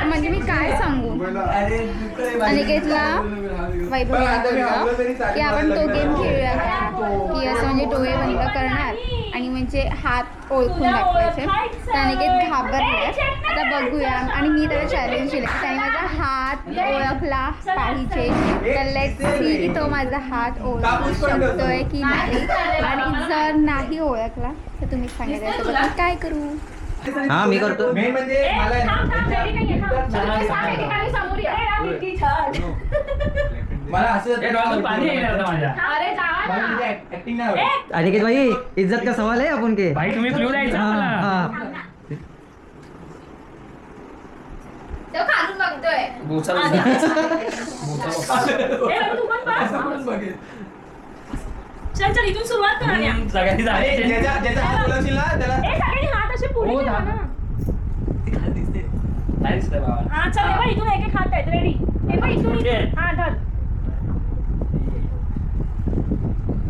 म्हणजे मी काय सांगू, अनिकेतला वैभव की आपण तो गेम खेळूया की असं म्हणजे डोळे बंद करणार आणि म्हणजे हात ओळखून दाखवायचे. तर अनिकेत घाबरले. आता बघूया. आणि मी त्याला चॅलेंज केलं की त्याने माझा हात ओळखला पाहिजे. तर लेट्स सी की तो माझा हात ओळखू शकतोय की नाही. आणि जर नाही ओळखला तर तुम्ही सांगायचं मी काय करू. हा मी करतो. मेन म्हणजे मला असं पाणी येणार माझ्या. ऍक्टिंग नाही आवडत. अनिकेत भाई इज्जत का सवाल है अपन के. भाई तुम्ही क्लू द्यायचा मला. हाँ तो खालून बघतोय. बोचा चल चल इथून सुरुवात करा. सगळ्यांनी जायचे. ज्याचा हात बोलवशील ना त्याला सगळ्यांनी हात असे पुढे ठेवा ना. नाही दिसतंय बाबा. हा चल हे बघ इथून एक एक हात आहेत. रेडी. हे बघ इथून Okay. हा धर.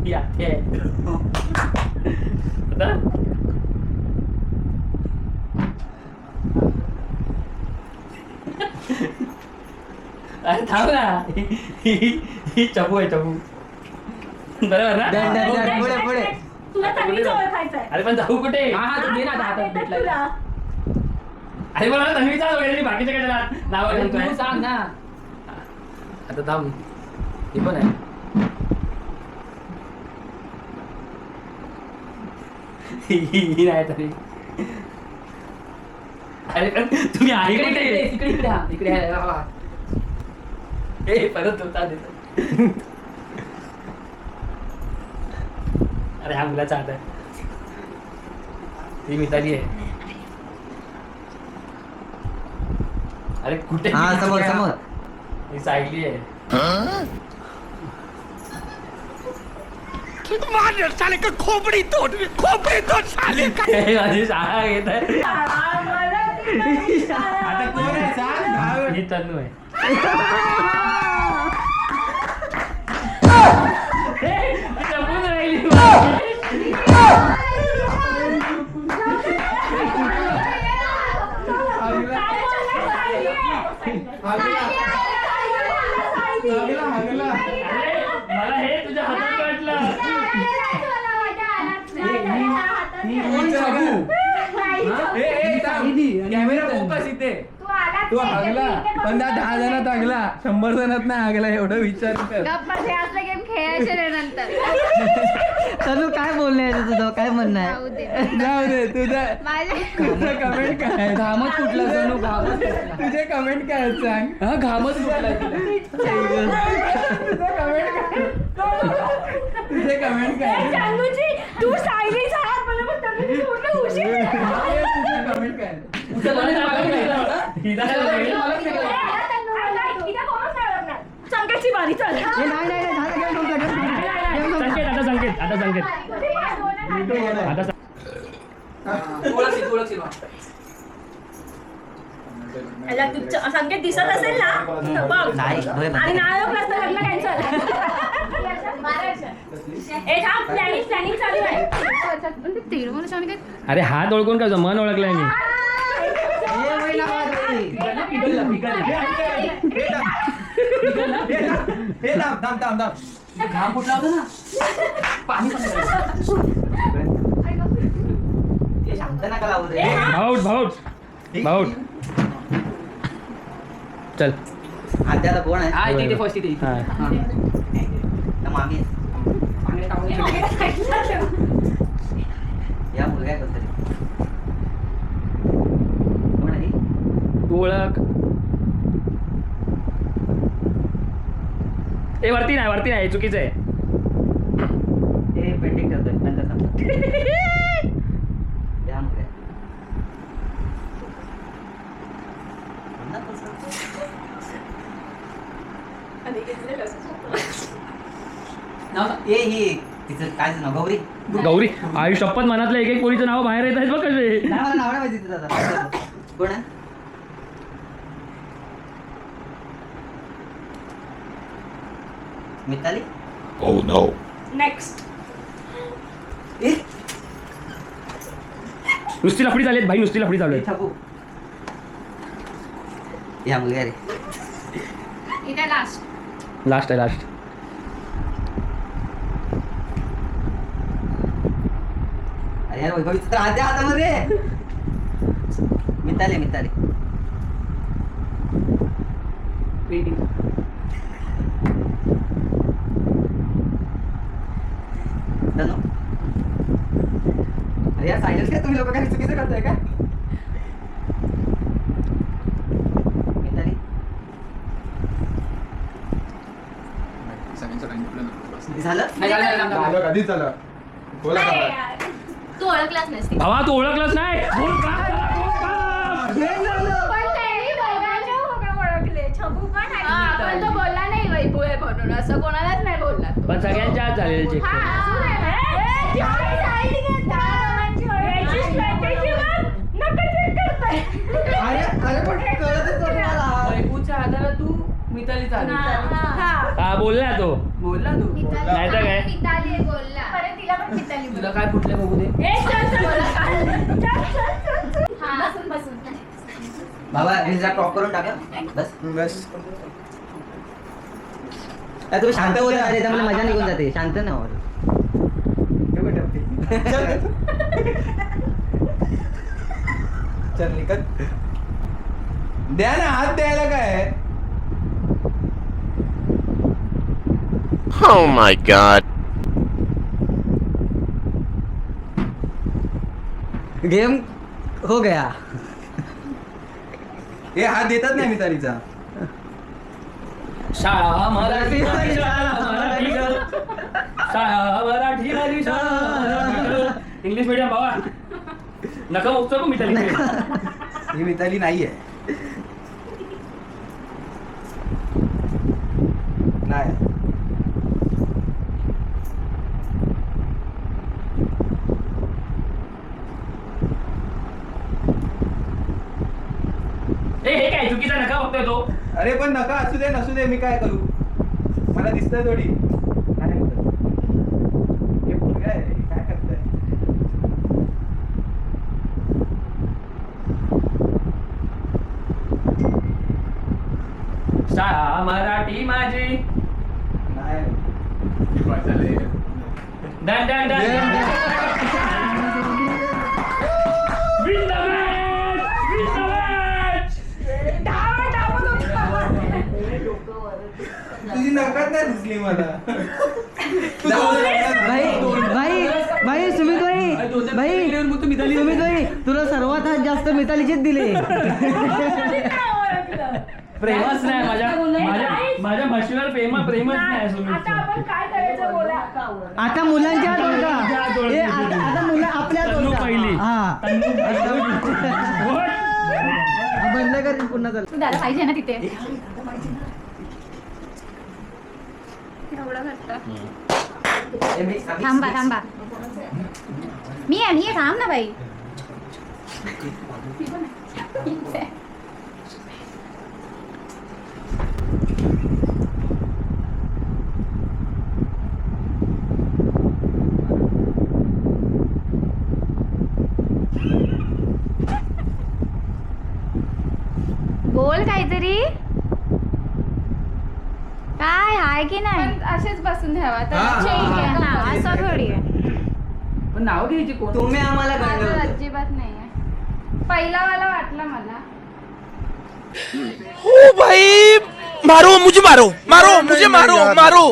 या हे आता अरे थांब ना. ही चपू आहे चपू. बरोबर ना. पुढे पुढे. तुला तन्वीचं ओळखायचं आहे. अरे पण जाऊ कुठे. हा तुम्ही ना हातात भेटला. अरे बोला ना तन्वीचा वगैरे बाकीच्या काय त्याला नाव ठेवतोय. सांग ना. आता थांब. हे पण आहे. ही नाही तरी. अरे पण तुम्ही आहे इकडे कुठे. इकडे इकडे हा. इकडे आहे. हा, हा. ए परत होता देतो. अरे हा मुलाचा हात आहे. ही मिताली आहे. अरे कुठे. हा समोर समोर. ही सायली आहे. साले का खोपड़ी तोड़ साले का. हे माझी शाळा घेत आहे. आता कोण आहे सांग. ही तन्नू आहे. हे, जपून राहिली. मला हे तुझ्या हातात वाटलं. कॅमेरा फोकस इथे. तू हागला पण 10 जणात हागला 100 जणात नाही हागला एवढं विचार कर. गप्पा हे असले गेम खेळायचे नाही नंतर. तनु काय बोलणे आहे तुझं, काय म्हणणं आहे. जाऊ दे. जाऊ दे तुझं माझे कमेंट काय. घामच फुटला जणू घामच फुटला. तुझे कमेंट काय आहेत सांग. हा घामच फुटला तुझे कमेंट काय. चांदूची तू सायलीचा हात मला पण तन्वीची उलट उशीर. तुझे कमेंट काय. संकेतची बारी चल. संकेत आता संकेत आता संकेत आता याला तू संकेत दिसत असेल ना तर बघ. नाही डोळे बंद. आणि नायक नसतं लग्न कॅन्सल. ए थांब प्लॅनिंग चालू आहे. तेल मला छान काय. अरे हात ओळखून काय मन ओळखलंय मी. हे थांब. घाम फुटला होता ना. पाणी पण हे शांत नका लावू दे. भाऊट चल. आद्याला कोण आहे. हा इथे फर्स्ट इथे. हा. हा. ना मामी आहे. पांगडे टाकून. या मुलगा आहे कोणतरी. कोण आहे. तू ओळख. ए वरती नाही चुकीचं आहे. हे पेंटिंग करतोय नंतर सांगतो. या मुलगा आहे. म्हणा तसं. ए ही तिचं काय नाव गौरी. गौरी आई शपथ मनातल्या एक पोरीचं नाव बाहेर येत आहेत बघ कसे. नाही मला नाव नाही माहिती तिचं आता. कोण आहे. मिताली. Oh no. नेक्स्ट. नुसती लफडी चालली भाई, नुसती लफडी चालू आहे. छापू. या मुलगा रे. इथे लास्ट. लास्ट आहे लास्ट. अरे यार वैभवीचं तर आद्या हातामध्ये. मिताली मिताली. पेंटिंग. धनो. अरे यार सायलेन्स काय तुम्ही लोक काही चुकीचं करताय का? मिताली. सगळ्यांचं टाइम कुठलं नव्हतं. किती झालं? नाही, झालं. झालं कधीच झालं. बोला अरे का? यार, तू ओळखलाच नसते. भावा तू ओळखलाच नाही. बोल का? पण त्यांनी दोघांच्या होगा ओळखले. छबू पण आणि पण तो बोलला नाही वैभव आहे म्हणून असं कोणालाच नाही बोलला तो. पण सगळ्यांच्या आत झालेलं चेक. असू दे ना. साईड घेता. याची strategy बघ. नका check करताय. अरे पण कळतच नव्हतं मला. वैभवच्या हाताला तू मितालीचा हात. हा. हा बोलला तो. बोलला तू. नाही तर काय? मिताली बोलला. परत तिला पण मिताली तुला काय फुटले बघू दे. ए, चल, चल, चल, चल, चल. हा. बसून, बसून. बाबा रिझा क्रॉप करून टाका. बस. बस. अरे तुम्ही शांत बोला. अरे त्यामुळे मजा निघून जाते. शांत नाही होत. चल निकट. द्या ना हात द्यायला काय. Oh my god. गेम हो गया. हे हात देतात नाही मितालीचा. शाळा मराठी माझी शाळा मराठी ग. शाळा मराठी माझी शाळा. इंग्लिश मीडियम भावा. नका बघतो का मिताली. ही मिताली नाहीये. नाही. हे काय चुकीचा नका बघतोय तो. अरे पण नका असू दे नसू दे मी काय करू. मला दिसतंय थोडी. नाही होत. हे मुलगा आहे हे काय करताय. शाळा मराठी माझी. नाही. Done done done. Win the match! Win the match! तुझी नकत नाही दिसली मला. भाई सुमित भाई तुला सर्वात जास्त मितालीचेच दिले. प्रेमच नाही माझ्या म्हशीवर प्रेमच नाही. आता आपण काय करायचं बोला. आता मुलांच्या हात मुलांच्या ओळखा. हात ओळखा. हे आता मुलं आपल्या हात तन्नू ओळखा. पहिली. हा. What? बंद कर पुन्हा चाल. तू दादा पाहिजे ना तिथे. एवढं घट्ट. थांबा थांबा. मी आहे थांब ना बाई. बोल काहीतरी. काय हाय की नाही. असेच बसून ठेवा. असं थोडी आहे. पण नाव घ्यायची कोण. तुम्ही आम्हाला गंडवलं. अजिबात नाहीये. पहिला वाला वाटला मला. ओ भाई मारो मुझे मारो मारो मुझे मारो मारो.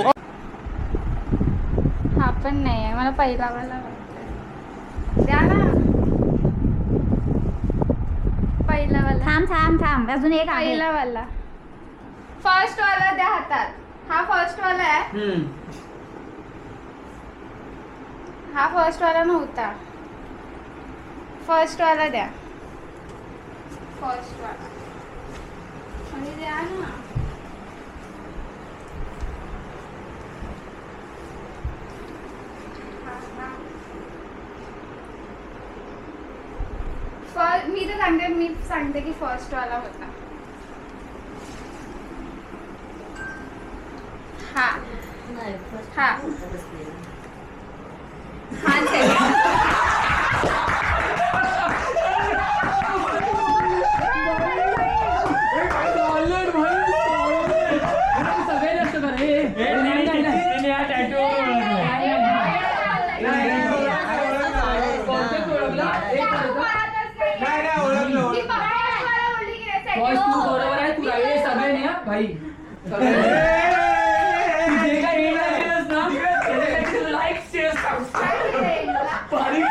हा पण नाहीये. मला पहिला वाला वाटतंय. द्या ना. पहिला वाला. थांब थांब थांब. अजून एक आहे. पहिला वाला. फर्स्ट वाला द्या हातात. हा फर्स्ट वाला आहे. हा फर्स्ट वाला नव्हता. फर्स्ट वाला द्या. फर्स्ट वाला. आणि द्या ना. मी सांगते की फर्स्ट वाला होता. हा हा हा बस तू बरोबर आहे, तू राहिले सगळे नाही हा, भाई सगळे. तू जे काही हे केलंस ना, त्याच्यासाठी like, share, subscribe.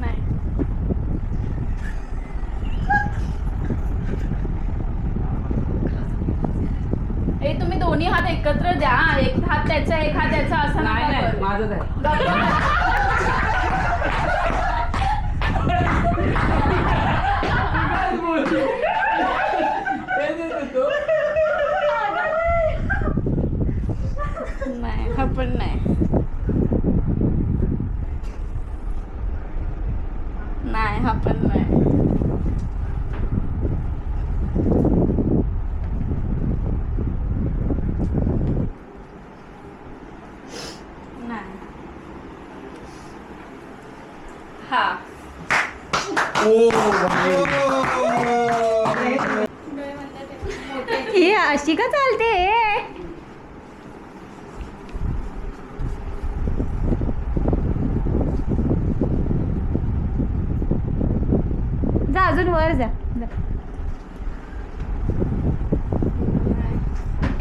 नाही. ए तुम्ही दोन्ही हात एकत्र द्या. एक हात त्याचा एक हात त्याचा असं नाही नका नाही करू. माझंच आहे. नाही हा पण नाही. नाही हा पण नाही. नाही. हा. ही अशी का चालते? जा अजून वर जा.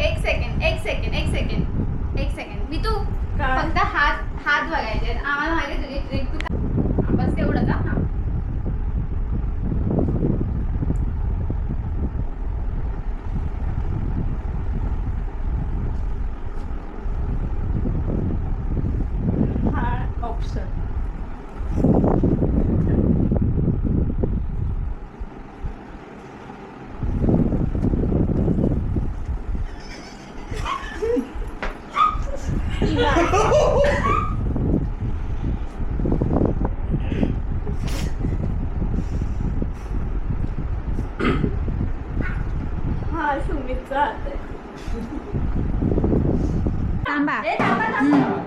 एक सेकंड एक सेकंड एक सेकंड एक सेकंड. मी तू फक्त हात हात बघायचे आहेत. आम्हाला माहिती तुझी ट्रिक तू बस तेवढं का? हा. हा ऑप्शन. हा सुमितचा हात आहे. थांबा. ए, थांबा, थांबा.